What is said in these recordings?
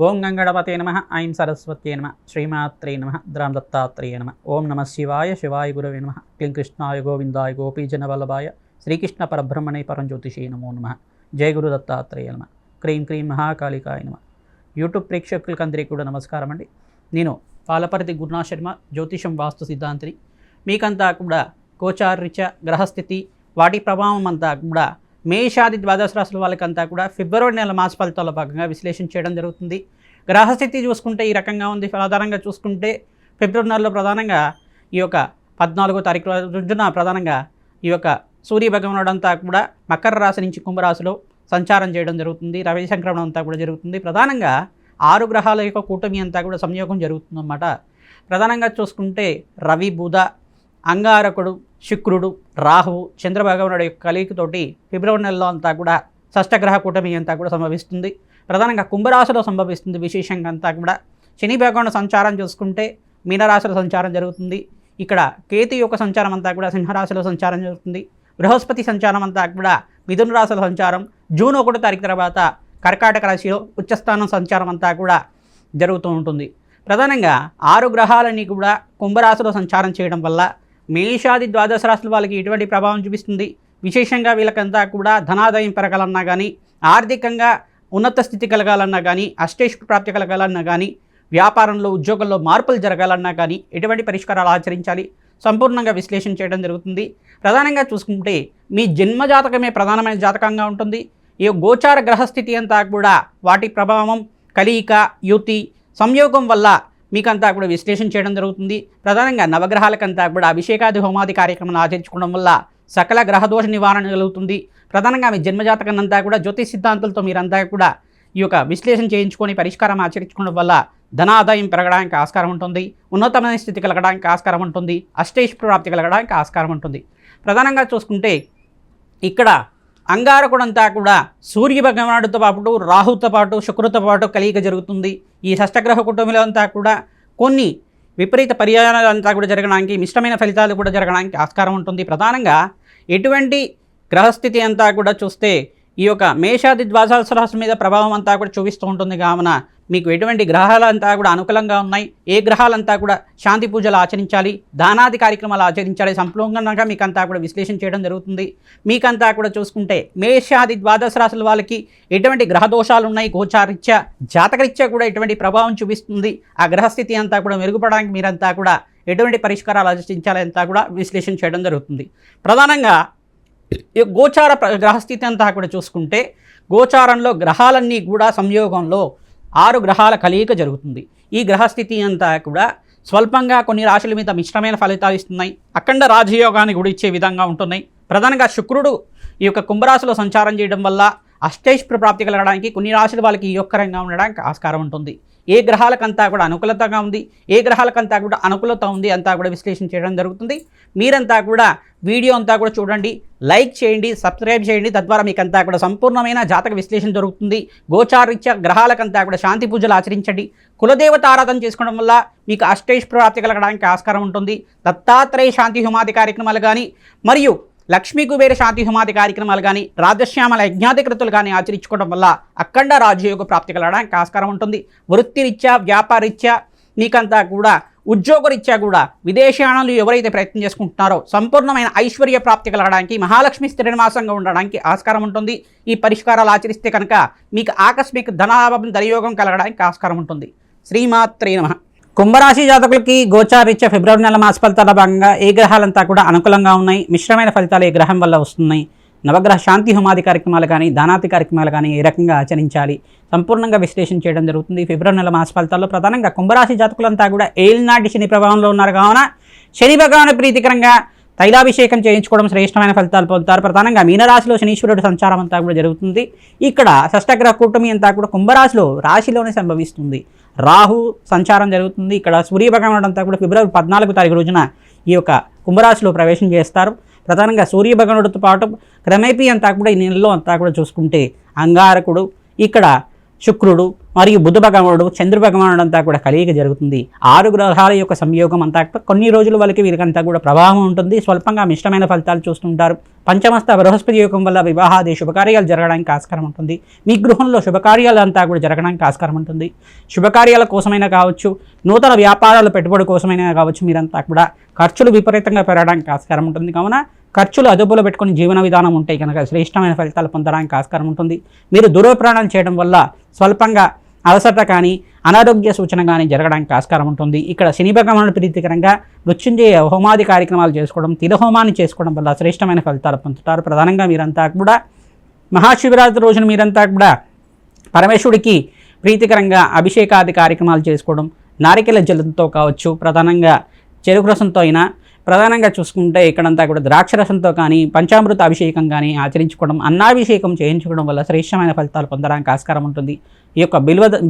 ఓం గంగణపతే నమ ఐం సరస్వత్యే నమ శ్రీమాత్రే నమ ద్రాం దత్తాత్రేయ నమ ఓం నమ శివాయ శివాయ గురవే నమ క్లీం కృష్ణాయ గోవిందాయ గోపీజన వల్లభాయ శ్రీకృష్ణ పరబ్రహ్మణే పరంజ్యోతిషే నమో నమ జయ గురు దత్తాత్రేయ నమ క్రీం క్రీం మహాకాళికాయ నమ. యూట్యూబ్ ప్రేక్షకులకు అందరికీ కూడా నమస్కారం అండి. నేను పాలపర్తి గురునాథ్ శర్మ, జ్యోతిషం వాస్తు సిద్ధాంతిని. మీకంతా కూడా గోచారరీత్యా గ్రహస్థితి వాటి ప్రభావం అంతా కూడా మేషాది ద్వాదశ రాశుల వాళ్ళకంతా కూడా ఫిబ్రవరి నెల మాస ఫలితాల భాగంగా విశ్లేషణ చేయడం జరుగుతుంది. గ్రహస్థితి చూసుకుంటే ఈ రకంగా ఉంది. ఆధారంగా చూసుకుంటే ఫిబ్రవరి నెలలో ప్రధానంగా ఈ యొక్క 14వ తారీఖు రోజున ప్రధానంగా ఈ యొక్క సూర్య భగవానుడు అంతా కూడా మకర రాశి నుంచి కుంభరాశిలో సంచారం చేయడం జరుగుతుంది. రవి సంక్రమణం అంతా కూడా జరుగుతుంది. ప్రధానంగా 6 గ్రహాల యొక్క కూటమి అంతా కూడా సంయోగం జరుగుతుందన్నమాట. ప్రధానంగా చూసుకుంటే రవి, బుధ, అంగారకుడు, శుక్రుడు, రాహువు, చంద్రభగవానుడు యొక్క కలయికతోటి ఫిబ్రవరి నెలలో అంతా కూడా షష్టగ్రహ కూటమి అంతా కూడా సంభవిస్తుంది. ప్రధానంగా కుంభరాశిలో సంభవిస్తుంది. విశేషంగా అంతా కూడా శని భగవానుడు సంచారం చూసుకుంటే మీనరాశిలో సంచారం జరుగుతుంది. ఇక్కడ కేతు యొక్క సంచారం అంతా కూడా సింహరాశిలో సంచారం జరుగుతుంది. బృహస్పతి సంచారం అంతా కూడా మిథున రాశిలో సంచారం, జూన్ 1వ తారీఖు తర్వాత కర్కాటక రాశిలో ఉచ్చస్థానం సంచారం అంతా కూడా జరుగుతూ ఉంటుంది. ప్రధానంగా 6 గ్రహాలని కూడా కుంభరాశిలో సంచారం చేయడం వల్ల మేషాది ద్వాదశ రాశుల వాళ్ళకి ఎటువంటి ప్రభావం చూపిస్తుంది. విశేషంగా వీళ్ళకంతా కూడా ధనాదాయం పెరగాలన్నా కానీ, ఆర్థికంగా ఉన్నత స్థితి కలగాలన్నా కానీ, అష్టైశ్వర్య ప్రాప్తి కలగాలన్నా కానీ, వ్యాపారంలో ఉద్యోగంలో మార్పులు జరగాలన్నా కానీ ఎటువంటి పరిష్కారాలు ఆచరించాలి సంపూర్ణంగా విశ్లేషణ చేయడం జరుగుతుంది. ప్రధానంగా చూసుకుంటే మీ జన్మజాతకమే ప్రధానమైన జాతకంగా ఉంటుంది. ఈ గోచార గ్రహస్థితి అంతా కూడా వాటి ప్రభావం, కలయిక, యుతి, సంయోగం వల్ల మీకంతా కూడా విశ్లేషణ చేయడం జరుగుతుంది. ప్రధానంగా నవగ్రహాలకంతా కూడా అభిషేకాది హోమాది కార్యక్రమాలు ఆచరించుకోవడం వల్ల సకల గ్రహదోష నివారణ కలుగుతుంది. ప్రధానంగా మీ జన్మజాతకం అంతా కూడా జ్యోతిష్ సిద్ధాంతాలతో మీరంతా కూడా ఈ యొక్క విశ్లేషణ చేయించుకొని పరిష్కారం ఆచరించుకోవడం వల్ల ధనాదాయం పెరగడానికి ఆస్కారం ఉంటుంది. ఉన్నతమైన స్థితి కలగడానికి ఆస్కారం ఉంటుంది. అష్టైశ్వర్య ప్రాప్తి కలగడానికి ఆస్కారం ఉంటుంది. ప్రధానంగా చూసుకుంటే ఇక్కడ అంగారకుడంతా కూడా సూర్య భగవానుడితో పాటు, రాహుతో పాటు, శుక్రుతో పాటు కలయిక జరుగుతుంది. ఈ షష్టగ్రహ కుటుంబంలో అంతా కూడా కొన్ని విపరీత పర్యాయాలు అంతా కూడా జరగడానికి, మిశ్రమైన ఫలితాలు కూడా జరగడానికి ఆస్కారం ఉంటుంది. ప్రధానంగా ఎటువంటి గ్రహస్థితి అంతా కూడా చూస్తే ఈ యొక్క మేషాది ద్వాదశ రాశి మీద ప్రభావం అంతా కూడా చూపిస్తూ ఉంటుంది. కావున మీకు ఎటువంటి గ్రహాలంతా కూడా అనుకూలంగా ఉన్నాయి, ఏ గ్రహాలంతా కూడా శాంతి పూజలు ఆచరించాలి, దానాది కార్యక్రమాలు ఆచరించాలి సంపూర్ణంగా మీకంతా కూడా విశ్లేషణ చేయడం జరుగుతుంది. మీకంతా కూడా చూసుకుంటే మేషాది ద్వాదశ రాశుల వాళ్ళకి ఎటువంటి గ్రహ దోషాలు ఉన్నాయి, గోచారీత్యా జాతకరీత్యా కూడా ఎటువంటి ప్రభావం చూపిస్తుంది, ఆ గ్రహస్థితి అంతా కూడా మెరుగుపడడానికి మీరంతా కూడా ఎటువంటి పరిష్కారాలు ఆచరించాలి అంతా కూడా విశ్లేషణ చేయడం జరుగుతుంది. ప్రధానంగా ఈ గోచార గ్రహస్థితి అంతా కూడా చూసుకుంటే గోచారంలో గ్రహాలన్నీ కూడా సంయోగంలో 6 గ్రహాల కలయిక జరుగుతుంది. ఈ గ్రహస్థితి అంతా కూడా స్వల్పంగా కొన్ని రాశుల మీద మిశ్రమైన ఫలితాలు ఇస్తున్నాయి. అఖండ రాజయోగాన్ని కూడా ఇచ్చే విధంగా ఉంటున్నాయి. ప్రధానంగా శుక్రుడు ఈ యొక్క కుంభరాశిలో సంచారం చేయడం వల్ల అష్టైశ్వర్య ప్రాప్తి కలగడానికి, కొన్ని రాశుల వాళ్ళకి యోగకరంగా ఉండడానికి ఆస్కారం ఉంటుంది. ఏ గ్రహాలకంతా కూడా అనుకూలతగా ఉంది, ఏ గ్రహాలకంతా కూడా అనుకూలత ఉంది అంతా కూడా విశ్లేషణ చేయడం జరుగుతుంది. మీరంతా కూడా వీడియో అంతా కూడా చూడండి, లైక్ చేయండి, సబ్స్క్రైబ్ చేయండి. తద్వారా మీకంతా కూడా సంపూర్ణమైన జాతక విశ్లేషణ జరుగుతుంది. గోచారీత్యా గ్రహాలకంతా కూడా శాంతి పూజలు ఆచరించండి. కులదేవత ఆరాధన చేసుకోవడం వల్ల మీకు అష్టైశ్వర్య ప్రాప్తి కలగడానికి ఆస్కారం ఉంటుంది. దత్తాత్రేయ శాంతి హోమాది కార్యక్రమాలు కానీ, మరియు లక్ష్మీ కుబేర శాంతి హోమాది కార్యక్రమాలు కానీ, రాజశ్యామల యజ్ఞాధికృతులు కానీ ఆచరించుకోవడం వల్ల అఖండ రాజయోగ ప్రాప్తి కలగడానికి ఆస్కారం ఉంటుంది. వృత్తిరీత్యా, వ్యాపారరీత్యా, మీకంతా కూడా ఉద్యోగరీత్యా కూడా విదేశాలలో ఎవరైతే ప్రయత్నం చేసుకుంటున్నారో సంపూర్ణమైన ఐశ్వర్య ప్రాప్తి కలగడానికి, మహాలక్ష్మి స్థిరనివాసంగా ఉండడానికి ఆస్కారం ఉంటుంది. ఈ పరిష్కారాలు ఆచరిస్తే కనుక మీకు ఆకస్మిక ధనాభం, ధనయోగం కలగడానికి ఆస్కారం ఉంటుంది. శ్రీమాత్రే నమః. కుంభరాశి జాతకులకి గోచారీత్యా ఫిబ్రవరి నెల మాస ఫలితాల భాగంగా ఏ గ్రహాలంతా కూడా అనుకూలంగా ఉన్నాయి, మిశ్రమైన ఫలితాలు ఏ గ్రహం వల్ల వస్తున్నాయి, నవగ్రహ శాంతి హోమాది కార్యక్రమాలు కానీ, దానాతి కార్యక్రమాలు కానీ ఏ రకంగా ఆచరించాలి సంపూర్ణంగా విశ్లేషణ చేయడం జరుగుతుంది. ఫిబ్రవరి నెల మాస ఫలితాల్లో ప్రధానంగా కుంభరాశి జాతకులంతా కూడా ఏలినాటి శని ప్రభావంలో ఉన్నారు. కావున శని భగవాను ప్రీతికరంగా తైలాభిషేకం చేయించుకోవడం శ్రేష్టమైన ఫలితాలు పొందుతారు. ప్రధానంగా మీనరాశిలో శనీశ్వరుడు సంచారం అంతా కూడా జరుగుతుంది. ఇక్కడ షష్టగ్రహ కూటమి అంతా కూడా కుంభరాశిలో రాశిలోనే సంభవిస్తుంది. రాహు సంచారం జరుగుతుంది. ఇక్కడ సూర్య భగవానుడు అంతా కూడా ఫిబ్రవరి 14వ తారీఖు రోజున ఈ యొక్క కుంభరాశిలో ప్రవేశం చేస్తారు. ప్రధానంగా సూర్య భగవానుడితో పాటు క్రమేపీ అంతా కూడా ఈ నెలలో అంతా కూడా చూసుకుంటే అంగారకుడు, ఇక్కడ శుక్రుడు, మరియు బుధ భగవానుడు చంద్ర భగవానుడు అంతా కూడా కలియిక జరుగుతుంది. 6 గ్రహాల యొక్క సంయోగం అంతా కొన్ని రోజుల వరకు వీరికంతా కూడా ప్రభావం ఉంటుంది. స్వల్పంగా మిష్టమైన ఫలితాలు చూస్తుంటారు. పంచమస్త బృహస్పతి యోగం వల్ల వివాహాది శుభకార్యాలు జరగడానికి ఆస్కారం ఉంటుంది. మీ గృహంలో శుభకార్యాలు అంతా కూడా జరగడానికి ఆస్కారం ఉంటుంది. శుభకార్యాల కోసమైనా కావచ్చు, నూతన వ్యాపారాల పెట్టుబడి కోసమైనా కావచ్చు, మీరంతా కూడా ఖర్చులు విపరీతంగా పెరగడానికి ఆస్కారం ఉంటుంది. కావున ఖర్చులు అదుపులో పెట్టుకుని జీవన విధానం ఉంటే కనుక శ్రేష్టమైన ఫలితాలు పొందడానికి ఆస్కారం ఉంటుంది. మీరు దూరప్రయాణం చేయడం వల్ల స్వల్పంగా అలసట కానీ అనారోగ్య సూచన కానీ జరగడానికి ఆస్కారం ఉంటుంది. ఇక్కడ శని భగవానుడు ప్రీతికరంగా మృత్యుంజయ హోమాది కార్యక్రమాలు చేసుకోవడం, తిలహోమాన్ని చేసుకోవడం వల్ల శ్రేష్టమైన ఫలితాలు పొందుతారు. ప్రధానంగా మీరంతా కూడా మహాశివరాత్రి రోజున మీరంతా కూడా పరమేశ్వరుడికి ప్రీతికరంగా అభిషేకాది కార్యక్రమాలు చేసుకోవడం, నారికెల జలంతో కావచ్చు, ప్రధానంగా చెరుకు రసంతో అయినా, ప్రధానంగా చూసుకుంటే ఇక్కడంతా కూడా ద్రాక్షరసంతో కానీ పంచామృత అభిషేకం కానీ ఆచరించుకోవడం, అన్నాభిషేకం చేయించుకోవడం వల్ల శ్రేష్టమైన ఫలితాలు పొందడానికి ఆస్కారం ఉంటుంది. ఈ యొక్క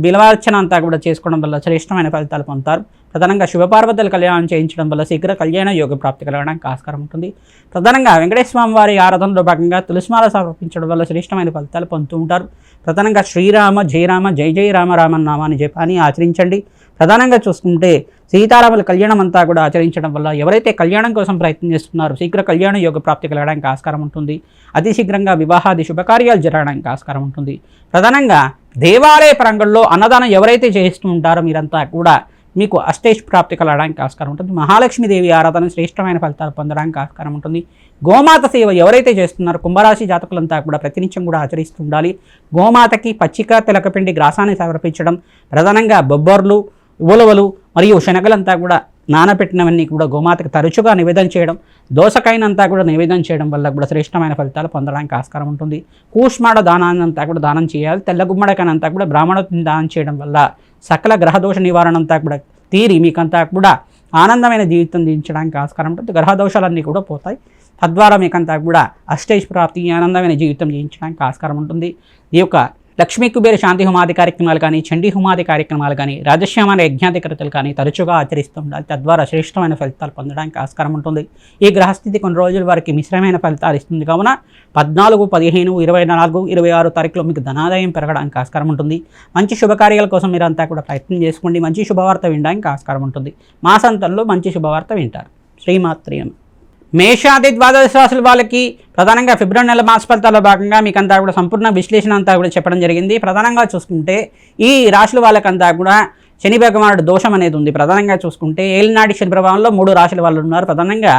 బిల్వార్చన అంతా కూడా చేసుకోవడం వల్ల శ్రేష్టమైన ఫలితాలు పొందుతారు. ప్రధానంగా శివపార్వతుల కళ్యాణం చేయించడం వల్ల శీఘ్ర కళ్యాణ యోగ ప్రాప్తి కలగడానికి ఆస్కారం ఉంటుంది. ప్రధానంగా వెంకటేశ్వర స్వామి వారి ఆరాధనలో భాగంగా తులసిమాల సమర్పించడం వల్ల శ్రేష్టమైన ఫలితాలు పొందుతూ ఉంటారు. ప్రధానంగా శ్రీరామ జయరామ జయ జయ రామ రామన్ నామాన్ని జపాన్ని ఆచరించండి. ప్రధానంగా చూసుకుంటే సీతారాముల కళ్యాణం అంతా కూడా ఆచరించడం వల్ల ఎవరైతే కళ్యాణం కోసం ప్రయత్నం చేస్తున్నారో శీఘ్ర కళ్యాణ యోగ ప్రాప్తి కలగడానికి ఆస్కారం ఉంటుంది. అతి శీఘ్రంగా వివాహాది శుభకార్యాలు జరగడానికి ఆస్కారం ఉంటుంది. ప్రధానంగా దేవాలయ ప్రాంగణంలో అన్నదానం ఎవరైతే చేస్తూ ఉంటారో మీరంతా కూడా మీకు అష్టేష్ ప్రాప్తి కలగడానికి ఆస్కారం ఉంటుంది. మహాలక్ష్మీదేవి ఆరాధన శ్రేష్టమైన ఫలితాలు పొందడానికి ఆస్కారం ఉంటుంది. గోమాత సేవ ఎవరైతే చేస్తున్నారో కుంభరాశి జాతకులంతా కూడా ప్రతినిత్యం కూడా ఆచరిస్తూ ఉండాలి. గోమాతకి పచ్చిక తెలకపిండి గ్రాసాన్ని సమర్పించడం, ప్రధానంగా బొబ్బర్లు, ఉలవలు మరియు శనగలంతా కూడా నానబెట్టినవన్నీ కూడా గోమాతకి తరచుగా నివేదన చేయడం, దోసకాయనంతా కూడా నివేదన చేయడం వల్ల కూడా శ్రేష్టమైన ఫలితాలు పొందడానికి ఆస్కారం ఉంటుంది. కూష్మాడ దానాన్ని అంతా కూడా దానం చేయాలి. తెల్ల గుమ్మడికాయనంతా కూడా బ్రాహ్మణుని దానం చేయడం వల్ల సకల గ్రహదోష నివారణ అంతా కూడా తీరి మీకంతా కూడా ఆనందమైన జీవితం జీవించడానికి ఆస్కారం ఉంటుంది. గ్రహదోషాలన్నీ కూడా పోతాయి. తద్వారా మీకంతా కూడా అష్టైష్ ప్రాప్తి, ఆనందమైన జీవితం జీవించడానికి ఆస్కారం ఉంటుంది. ఈ యొక్క లక్ష్మీ కుబేర శాంతి హోమాది కార్యక్రమాలు కానీ, చండీ హోమాది కార్యక్రమాలు కానీ, రాజశ్యామాన యజ్ఞాధికృతలు కానీ తరచుగా ఆచరిస్తూ ఉండాలి. తద్వారా శ్రేష్టమైన ఫలితాలు పొందడానికి ఆస్కారం ఉంటుంది. ఈ గ్రహస్థితి కొన్ని రోజుల వరకు మిశ్రమైన ఫలితాలు ఇస్తుంది. కావున 14, 15, 24, 26 తారీఖులో మీకు ధనాదాయం పెరగడానికి ఆస్కారం ఉంటుంది. మంచి శుభకార్యాల కోసం మీరు అంతా కూడా ప్రయత్నం చేసుకోండి. మంచి శుభవార్త వినడానికి ఆస్కారం ఉంటుంది. మాసాంతంలో మంచి శుభవార్త వింటారు. శ్రీమాత్రే నమః. మేషాది ద్వాదశ రాశుల వాళ్ళకి ప్రధానంగా ఫిబ్రవరి నెల మాస ఫలితాల్లో భాగంగా మీకంతా కూడా సంపూర్ణ విశ్లేషణ అంతా కూడా చెప్పడం జరిగింది. ప్రధానంగా చూసుకుంటే ఈ రాశుల వాళ్ళకంతా కూడా శని భగవానుడు దోషం అనేది ఉంది. ప్రధానంగా చూసుకుంటే ఏలినాటి శని ప్రభావంలో 3 రాశుల వాళ్ళు ఉన్నారు. ప్రధానంగా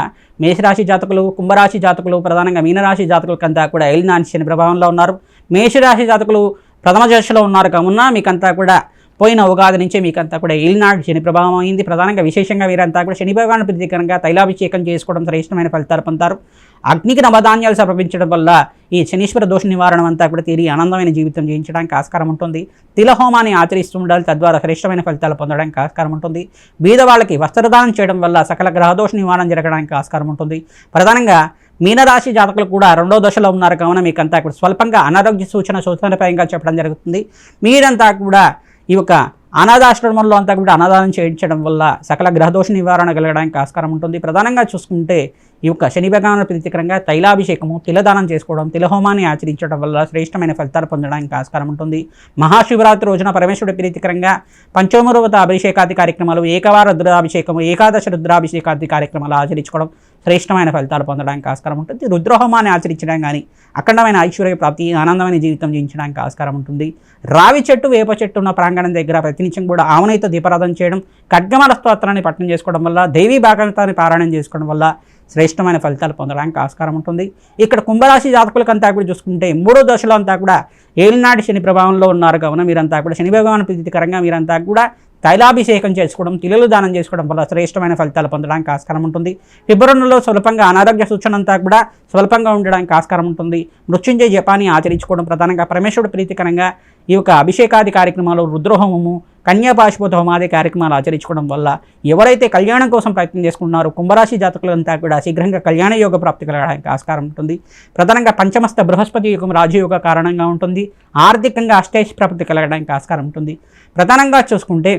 మేషరాశి జాతకులు, కుంభరాశి జాతకులు, ప్రధానంగా మీనరాశి జాతకులకంతా కూడా ఏలినాటి శని ప్రభావంలో ఉన్నారు. మేషరాశి జాతకులు ప్రథమ దశలో ఉన్నారు. కావున మీకంతా కూడా పోయిన ఉగాది నుంచే మీకంతా కూడా ఏలినాటి శని ప్రభావం అయింది. ప్రధానంగా విశేషంగా వీరంతా కూడా శని భగవాను ప్రీతికరంగా తైలాభిషేకం చేసుకోవడం శ్రేష్టమైన ఫలితాలు పొందుతారు. అగ్నికి నవధాన్యాలు సమర్పించడం వల్ల ఈ శనీశ్వర దోష నివారణ అంతా కూడా తీరి ఆనందమైన జీవితం జీవించడానికి ఆస్కారం ఉంటుంది. తిలహోమాన్ని ఆచరిస్తూ ఉండాలి. తద్వారా శ్రేష్టమైన ఫలితాలు పొందడానికి ఆస్కారం ఉంటుంది. బీద వాళ్ళకి వస్త్రదానం చేయడం వల్ల సకల గ్రహదోష నివారణ జరగడానికి ఆస్కారం ఉంటుంది. ప్రధానంగా మీనరాశి జాతకులు కూడా 2వ దశలో ఉన్నారు. కావున మీకంతా కూడా స్వల్పంగా అనారోగ్య సూచనపరంగా చెప్పడం జరుగుతుంది. మీరంతా కూడా ఈ యొక్క అనాథాశ్రమంలో అంతా కూడా అన్నదానం చేయించడం వల్ల సకల గ్రహదోష నివారణ కలగడానికి ఆస్కారం ఉంటుంది. ప్రధానంగా చూసుకుంటే ఈ యొక్క శని భగవాను ప్రీతికరంగా తైలాభిషేకము, తిలదానం చేసుకోవడం, తిలహోమాన్ని ఆచరించడం వల్ల శ్రేష్టమైన ఫలితాలు పొందడానికి ఆస్కారం ఉంటుంది. మహాశివరాత్రి రోజున పరమేశ్వరుడి ప్రీతికరంగా పంచమూర్వత అభిషేకాది కార్యక్రమాలు, ఏకవార రుద్రాభిషేకము, ఏకాదశ రుద్రాభిషేకాది కార్యక్రమాలు ఆచరించుకోవడం శ్రేష్టమైన ఫలితాలు పొందడానికి ఆస్కారం ఉంటుంది. రుద్రహోమాన్ని ఆచరించడం కానీ అఖండమైన ఐశ్వర్య ప్రాప్తి, ఆనందమైన జీవితం జీవించడానికి ఆస్కారం ఉంటుంది. రావి చెట్టు, వేప చెట్టు ఉన్న ప్రాంగణం దగ్గర ప్రతినిత్యం కూడా ఆవునైతో దీపారాధన చేయడం, ఖడ్గమాల స్తోత్రాన్ని పఠనం చేసుకోవడం వల్ల, దేవీ భాగవతాన్ని పారాయణం చేసుకోవడం వల్ల శ్రేష్టమైన ఫలితాలు పొందడానికి ఆస్కారం ఉంటుంది. ఇక్కడ కుంభరాశి జాతకులకంతా కూడా చూసుకుంటే 3వ దశలో అంతా కూడా ఏలినాటి శని ప్రభావంలో ఉన్నారు. కావున మీరంతా కూడా శని భగవాను ప్రీతికరంగా మీరంతా కూడా తైలాభిషేకం చేసుకోవడం, తిలలు దానం చేసుకోవడం వల్ల శ్రేష్టమైన ఫలితాలు పొందడానికి ఆస్కారం ఉంటుంది. ఫిబ్రవరి నెలలో స్వల్పంగా అనారోగ్య సూచన అంతా కూడా స్వల్పంగా ఉండడానికి ఆస్కారం ఉంటుంది. మృత్యుంజయ జపాన్ని ఆచరించుకోవడం, ప్రధానంగా పరమేశ్వరుడు ప్రీతికరంగా ఈ యొక్క అభిషేకాది కార్యక్రమాలు, రుద్రహోమము, కన్యాపాశుపత హోమాది కార్యక్రమాలు ఆచరించుకోవడం వల్ల ఎవరైతే కళ్యాణం కోసం ప్రయత్నం చేసుకుంటున్నారో కుంభరాశి జాతకులంతా కూడా శీఘ్రంగా కళ్యాణ యోగ ప్రాప్తి కలగడానికి ఆస్కారం ఉంటుంది. ప్రధానంగా పంచమస్త బృహస్పతి యుగం రాజయోగ కారణంగా ఉంటుంది. ఆర్థికంగా అష్టైష్ ప్రాప్తి కలగడానికి ఆస్కారం ఉంటుంది. ప్రధానంగా చూసుకుంటే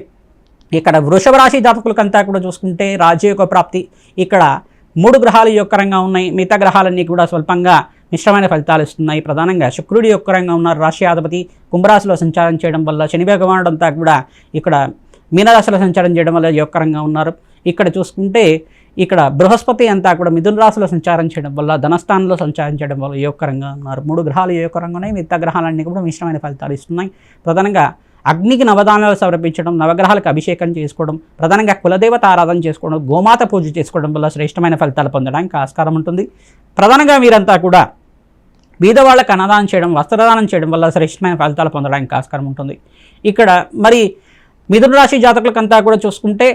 ఇక్కడ వృషభ రాశి జాతకులకంతా కూడా చూసుకుంటే రాజయోగ ప్రాప్తి ఇక్కడ 3 గ్రహాలు యోగకరంగా ఉన్నాయి. మిగతా గ్రహాలన్నీ కూడా స్వల్పంగా మిశ్రమైన ఫలితాలు ఇస్తున్నాయి. ప్రధానంగా శుక్రుడి యొక్క రంగం ఉన్నారు, రాష్ట్రాధిపతి కుంభరాశిలో సంచారం చేయడం వల్ల, శని భగవానుడు అంతా కూడా ఇక్కడ మీనరాశిలో సంచారం చేయడం వల్ల యొక్కరంగా ఉన్నారు. ఇక్కడ చూసుకుంటే ఇక్కడ బృహస్పతి అంతా కూడా మిథున రాశిలో సంచారం చేయడం వల్ల, ధనస్థానంలో సంచారం చేయడం వల్ల యొక్కరంగా ఉన్నారు. 3 గ్రహాలు యొక్కరంగా ఉన్నాయి. మిగతా గ్రహాలన్నీ కూడా మిశ్రమైన ఫలితాలు ఇస్తున్నాయి. ప్రధానంగా అగ్నికి నవదానాలు సమర్పించడం, నవగ్రహాలకు అభిషేకం చేసుకోవడం, ప్రధానంగా కులదేవత ఆరాధన చేసుకోవడం, గోమాత పూజ చేసుకోవడం వల్ల శ్రేష్టమైన ఫలితాలు పొందడానికి ఆస్కారం ఉంటుంది. ప్రధానంగా మీరంతా కూడా బీదవాళ్ళకు అన్నదానం చేయడం, వస్త్రదానం చేయడం వల్ల శ్రేష్టమైన ఫలితాలు పొందడానికి ఆస్కారం ఉంటుంది. ఇక్కడ మరి మిథున రాశి జాతకులకంతా కూడా చూసుకుంటే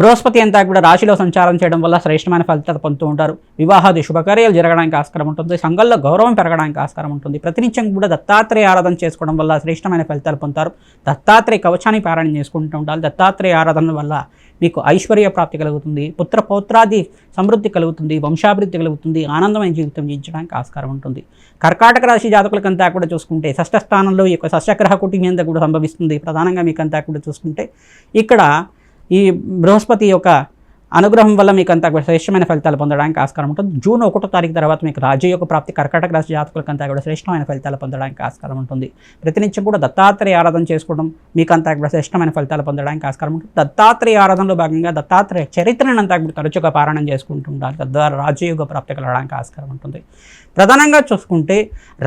బృహస్పతి అంతా కూడా రాశిలో సంచారం చేయడం వల్ల శ్రేష్టమైన ఫలితాలు పొందుతూ ఉంటారు. వివాహాది శుభకార్యాలు జరగడానికి ఆస్కారం ఉంటుంది. సంఘంలో గౌరవం పెరగడానికి ఆస్కారం ఉంటుంది. ప్రతినిత్యం కూడా దత్తాత్రేయ ఆరాధన చేసుకోవడం వల్ల శ్రేష్టమైన ఫలితాలు పొందుతారు. దత్తాత్రేయ కవచాన్ని పారాయణ చేసుకుంటూ ఉండాలి. దత్తాత్రేయ ఆరాధన వల్ల మీకు ఐశ్వర్య ప్రాప్తి కలుగుతుంది, పుత్ర పౌత్రాది సమృద్ధి కలుగుతుంది, వంశాభివృద్ధి కలుగుతుంది, ఆనందమైన జీవితం జీవించడానికి ఆస్కారం ఉంటుంది. కర్కాటక రాశి జాతకులకంతా కూడా చూసుకుంటే షష్ఠ స్థానంలో ఈ యొక్క షష్ఠగ్రహ కుటుంబం అంతా కూడా సంభవిస్తుంది. ప్రధానంగా మీకంతా కూడా చూసుకుంటే ఇక్కడ ఈ బృహస్పతి యొక్క అనుగ్రహం వల్ల మీకు అంతా శ్రేష్టమైన ఫలితాలు పొందడానికి ఆస్కారం ఉంటుంది. జూన్ 1వ తారీఖు తర్వాత మీకు రాజయోగ ప్రాప్తి కర్కాటక రాశి జాతకులకంతా కూడా శ్రేష్టమైన ఫలితాలు పొందడానికి ఆస్కారం ఉంటుంది. ప్రతినిత్యం కూడా దత్తాత్రేయ ఆరాధన చేసుకోవడం మీకంతా కూడా శ్రేష్టమైన ఫలితాలు పొందడానికి ఆస్కారం ఉంటుంది. దత్తాత్రేయ ఆరాధనలో భాగంగా దత్తాత్రేయ చరిత్రను అంతా కూడా తరచుగా పారాయణం చేసుకుంటూ ఉండాలి. తద్వారా రాజయోగ ప్రాప్తి కలగడానికి ఆస్కారం ఉంటుంది. ప్రధానంగా చూసుకుంటే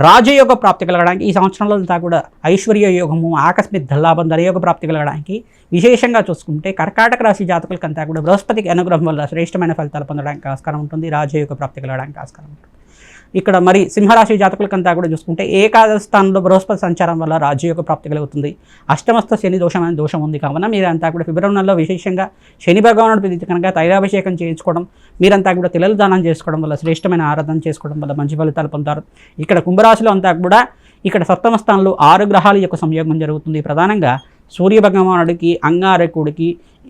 రాజయోగ ప్రాప్తి కలగడానికి ఈ సంవత్సరంలో అంతా కూడా ఐశ్వర్య యోగము, ఆకస్మిక ధనలాభం, ధనయోగ ప్రాప్తి కలగడానికి విశేషంగా చూసుకుంటే కర్కాటక రాశి జాతకులకంతా కూడా బృహస్పతికి అనుగ్రహం వల్ల శ్రేష్టమైన ఫలితాలు పొందడానికి ఆస్కారం ఉంటుంది. రాజయోగ ప్రాప్తి కలగడానికి ఆస్కారం ఉంటుంది. ఇక్కడ మరి సింహరాశి జాతకులకంతా కూడా చూసుకుంటే ఏకాదశ స్థానంలో బృహస్పతి సంచారం వల్ల రాజయోగ ప్రాప్తి కలుగుతుంది. అష్టమస్థ శని దోషం అనే దోషం ఉంది కావున మీరంతా కూడా ఫిబ్రవరి నెలలో విశేషంగా శని భగవానుడి ప్రీతి కనుక తైలాభిషేకం చేయించుకోవడం, మీరంతా కూడా తిలలు దానం చేసుకోవడం వల్ల, శ్రేష్టమైన ఆరాధన చేసుకోవడం వల్ల మంచి ఫలితాలు పొందుతారు. ఇక్కడ కుంభరాశిలో అంతా కూడా ఇక్కడ సప్తమ స్థానంలో 6 గ్రహాల యొక్క సంయోగం జరుగుతుంది. ప్రధానంగా సూర్య భగవానుడికి, అంగారకుడికి,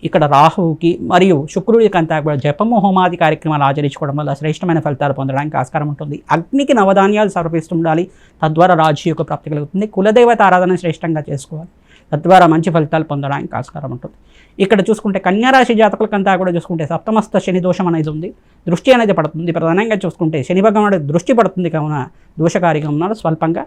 ఇక్కడ రాహువుకి మరియు శుక్రుడికి అంతా కూడా జపము హోమాది కార్యక్రమాలు ఆచరించుకోవడం వల్ల శ్రేష్టమైన ఫలితాలు పొందడానికి ఆస్కారం ఉంటుంది. అగ్నికి నవధాన్యాలు సమర్పిస్తుండాలి. తద్వారా రాజయోగ ప్రాప్తి కలుగుతుంది. కులదేవత ఆరాధన శ్రేష్టంగా చేసుకోవాలి. తద్వారా మంచి ఫలితాలు పొందడానికి ఆస్కారం ఉంటుంది. ఇక్కడ చూసుకుంటే కన్యారాశి జాతకులకంతా కూడా చూసుకుంటే సప్తమస్థ శని దోషం అనేది ఉంది. దృష్టి అనేది పడుతుంది. ప్రధానంగా చూసుకుంటే శని భగవానుడి దృష్టి పడుతుంది కావున దోషకారిగా ఉన్నాడు. స్వల్పంగా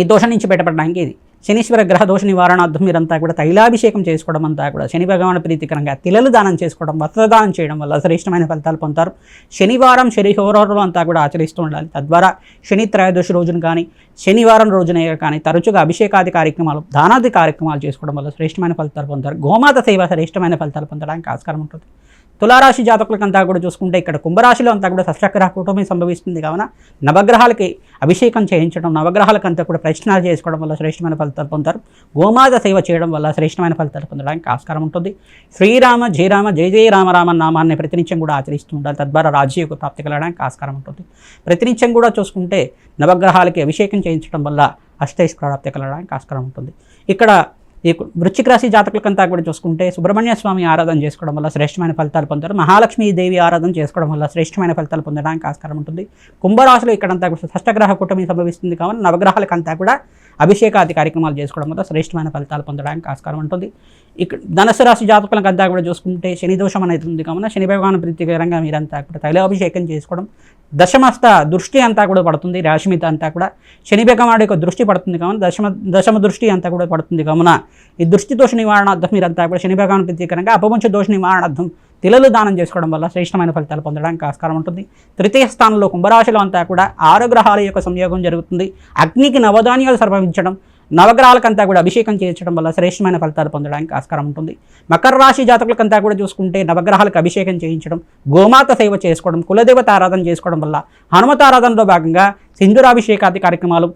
ఈ దోషం నుంచి బయటపడడానికి ఇది శనీశ్వర గ్రహ దోష నివారణార్థం మీరంతా కూడా తైలాభిషేకం చేసుకోవడం అంతా కూడా శని భగవాను ప్రీతికరంగా తిలలు దానం చేసుకోవడం, వస్త్రదానం చేయడం వల్ల శ్రేష్టమైన ఫలితాలు పొందుతారు. శనివారం శనిహోరాలు అంతా కూడా ఆచరిస్తూ ఉండాలి. తద్వారా శని త్రయోదశి రోజున కానీ శనివారం రోజున కానీ తరచుగా అభిషేకాది కార్యక్రమాలు, దానాది కార్యక్రమాలు చేసుకోవడం వల్ల శ్రేష్టమైన ఫలితాలు పొందుతారు. గోమాత సేవ శ్రేష్టమైన ఫలితాలు పొందడానికి ఆస్కారం ఉంటుంది. తులారాశి జాతకులకంతా కూడా చూసుకుంటే ఇక్కడ కుంభరాశిలో అంతా కూడా షష్ఠగ్రహ కూటమి సంభవిస్తుంది కావున నవగ్రహాలకి అభిషేకం చేయించడం, నవగ్రహాలకంతా కూడా ప్రశ్నలు చేసుకోవడం వల్ల శ్రేష్టమైన ఫలితాలు పొందుతారు. గోమాత సేవ చేయడం వల్ల శ్రేష్టమైన ఫలితాలు పొందడానికి ఆస్కారం ఉంటుంది. శ్రీరామ జయరామ జయ జయ రామ రామ నామాన్ని ప్రతినిత్యం కూడా ఆచరిస్తూ ఉండాలి. తద్వారా రాజయోగ ప్రాప్తి కలగడానికి ఆస్కారం ఉంటుంది. ప్రతినిత్యం కూడా చూసుకుంటే నవగ్రహాలకి అభిషేకం చేయించడం వల్ల అష్టైశ్వర్య ప్రాప్తి కలగడానికి ఆస్కారం ఉంటుంది. ఇక్కడ ఈ వృశ్చిక రాశి జాతకులకంతా కూడా చూసుకుంటే సుబ్రహ్మణ్య స్వామి ఆరాధన చేసుకోవడం వల్ల శ్రేష్టమైన ఫలితాలు పొందారు. మహాలక్ష్మీదేవి ఆరాధన చేసుకోవడం వల్ల శ్రేష్టమైన ఫలితాలు పొందడానికి ఆస్కారం ఉంటుంది. కుంభరాశిలో ఇక్కడంతా కూడా షష్ఠగ్రహ కూటమి సంభవిస్తుంది కావున నవగ్రహాలకంతా కూడా అభిషేకాది కార్యక్రమాలు చేసుకోవడం వల్ల శ్రేష్టమైన ఫలితాలు పొందడానికి ఆస్కారం ఉంటుంది. ఇక్కడ ధనుసు రాశి జాతకులకంతా కూడా చూసుకుంటే శని దోషం అనేది ఉంది కావున శని భగవాను ప్రీతికరంగా మీరంతా కూడా తైలాభిషేకం చేసుకోవడం, దశమస్థ దృష్టి అంతా కూడా పడుతుంది. రాశి మీద అంతా కూడా శని భగవానుడి యొక్క దృష్టి పడుతుంది కావున దశమ దృష్టి అంతా కూడా పడుతుంది కావున ఈ దృష్టి దోష నివారణార్థం మీరంతా కూడా శని భగవాను ప్రీతికరంగా అపవంచ దోష నివారణార్థం తిలలు దానం చేసుకోవడం వల్ల శ్రేష్టమైన ఫలితాలు పొందడానికి ఆస్కారం ఉంటుంది. తృతీయ స్థానంలో కుంభరాశిలో అంతా కూడా 6 గ్రహాల యొక్క సంయోగం జరుగుతుంది. అగ్నికి నవధాన్యాలు సమర్పించడం, నవగ్రహాలకంతా కూడా అభిషేకం చేయించడం వల్ల శ్రేష్టమైన ఫలితాలు పొందడానికి ఆస్కారం ఉంటుంది. మకర రాశి జాతకులకంతా కూడా చూసుకుంటే నవగ్రహాలకు అభిషేకం చేయించడం, గోమాత సేవ చేసుకోవడం, కులదేవత ఆరాధన చేసుకోవడం వల్ల హనుమత ఆరాధనలో భాగంగా సింధూరాభిషేకాది కార్యక్రమాలు,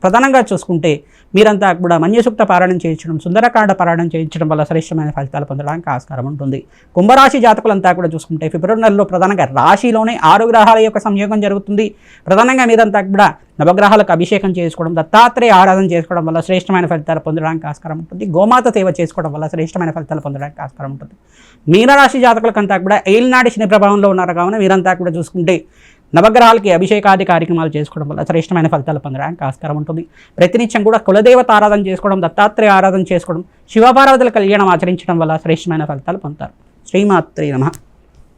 ప్రధానంగా చూసుకుంటే మీరంతా కూడా మన్యసూక్త పారాయణం చేయించడం, సుందరకాండ పారాయణం చేయించడం వల్ల శ్రేష్టమైన ఫలితాలు పొందడానికి ఆస్కారం ఉంటుంది. కుంభరాశి జాతకులంతా కూడా చూసుకుంటే ఫిబ్రవరి నెలలో ప్రధానంగా రాశిలోనే 6 గ్రహాల యొక్క సంయోగం జరుగుతుంది. ప్రధానంగా మీరంతా కూడా నవగ్రహాలకు అభిషేకం చేసుకోవడం, దత్తాత్రేయ ఆరాధన చేసుకోవడం వల్ల శ్రేష్టమైన ఫలితాలు పొందడానికి ఆస్కారం ఉంటుంది. గోమాత సేవ చేసుకోవడం వల్ల శ్రేష్టమైన ఫలితాలు పొందడానికి ఆస్కారం ఉంటుంది. మీనరాశి జాతకులకంతా కూడా ఏలినాటి శని ప్రభావంలో ఉన్నారు కావున వీరంతా కూడా చూసుకుంటే నవగ్రహాలకి అభిషేకాది కార్యక్రమాలు చేసుకోవడం వల్ల శ్రేష్టమైన ఫలితాలు పొందడానికి ఆస్కారం ఉంటుంది. ప్రతినిత్యం కూడా కులదేవత ఆరాధన చేసుకోవడం, దత్తాత్రేయ ఆరాధన చేసుకోవడం, శివపార్వతుల కళ్యాణం ఆచరించడం వల్ల శ్రేష్టమైన ఫలితాలు పొందుతారు. శ్రీమాత్రే నమః.